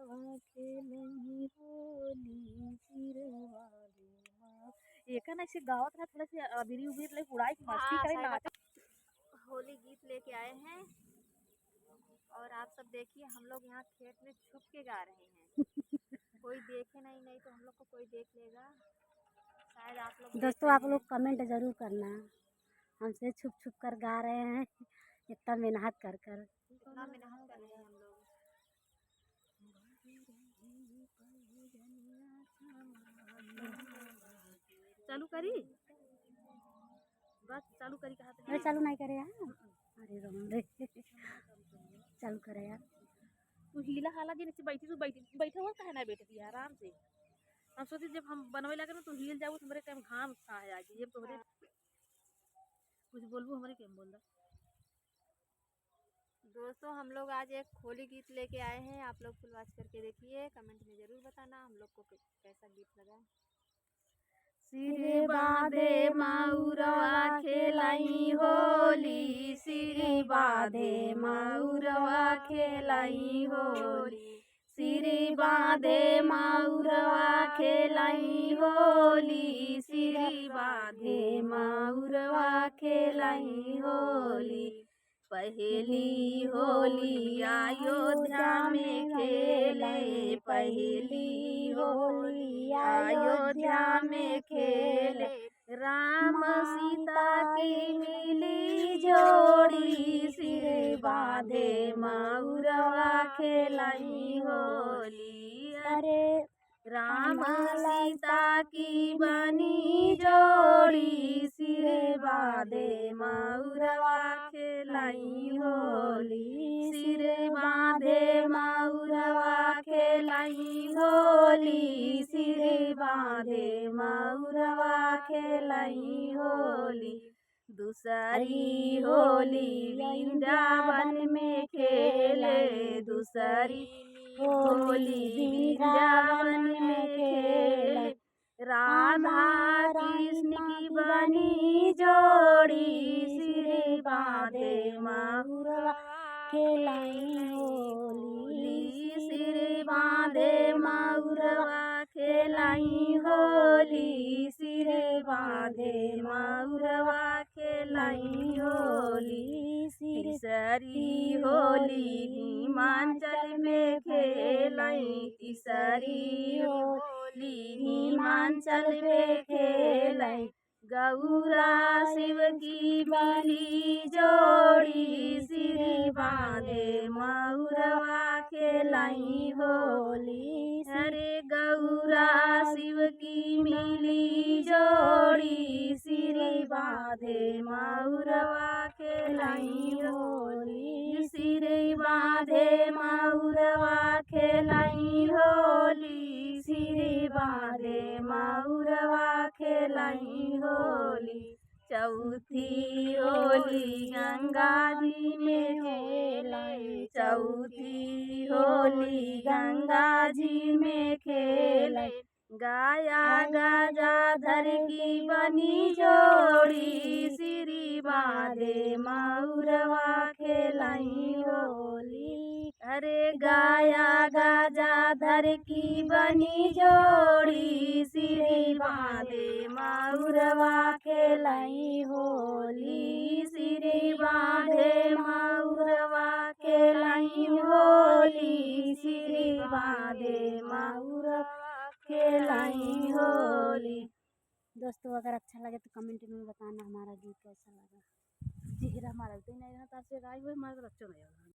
खेलही होली सिरवाले माँ। एक ना ऐसे गावत ना थोड़ा सी अबीरी उबीर ले उड़ाई के मस्ती करे नाच। होली गीत लेके आए हैं और आप सब देखिए हम लोग यहाँ खेत में छुप के गा रहे हैं। कोई देखे नहीं तो हम लोग को कोई देख लेगा। शायद आप लोग दोस्तों आप लोग कमेंट ज़रूर करना, हमसे छुप छुप कर गा रहे हैं इतना मेहनत कर कर। कितना मेहनत कर रहे हैं हम लोग। चालू करी बस चालू करी कहा अरे चालू नहीं करे यार, अरे राम रे चालू करे यार। तू हीला हाला जी नीचे बैठी तू बैठे हुआ कहे ना बैठती है आराम से। हम सोचे जब हम बनवे लगे ना तो हिल जाऊ तुम्हारे टाइम घाम आ जाएगी। जब तोहरे कुछ बोलबू हमारे क्या बोल रहा। दोस्तों हम लोग आज एक होली गीत लेके आए हैं, आप लोग फुल वॉच करके देखिए, कमेंट में ज़रूर बताना हम लोग को कैसा गीत लगा। सिरे बांधे माउरवा खेलाई होली, सिरे बांधे माउरवा खेलाई होली, सिरे बांधे माउरवा खेलाई होली, सिरे बांधे माउरवा खेलाई होली। पहली होली अयोध्या में खेले, पहली होली अयोध्या में खेले, राम सीता की मिली जोड़ी, सिर बांधे माउरवा खेलाई होली। अरे राम सीता की बनी जोड़ी, सिर बांधे माउरवा खेलाई होली, सिर बांधे माउरवा खेलाई होली, सिर बांधे माउरवा खेलाई होली। दूसरी होली वृंदावन में खेले, दूसरी होली वृंदावन में खेले, राधा कृष्ण की बनी जोड़ी, सिर बांधे माउरवा खेलाई होली, सिर बांधे माउरवा खेलाई होली, सिर बांधे माउरवा खेलाई होली। तीसरी होली हिमाचल में खेलाई, तीसरी होली हिमाचल में खेलाई, गौरा शिव की बनी जोड़ी, सिर बांधे माउरवा खेलाई होली। अरे गौरा शिव की मिली जोड़ी, सिर बांधे माउरवा खेलाई होली, सिर बांधे माउरवा खेलाई होली, सिर बांधे माउरवा खेलाई होली। चौथी होली गंगा जी में खेलाई, चौथी होली गंगा जी में खेलाई, गाया गजाधर की बनी जोड़ी, सिर बांधे माउरवा खेलाई होली। अरे गाया गजाधर की बनी जोड़ी, सिर बांधे माउरवा खेलाई होली, सिर बांधे माउरवा खेलाई होली, सिर बांधे माउरवा खेलाई होली। दोस्तों अगर अच्छा लगे तो कमेंट में बताना हमारा गीत कैसा लगा। चेहरा हमारा तो नहीं तार से गाय हुए हमारा तो अच्छा नहीं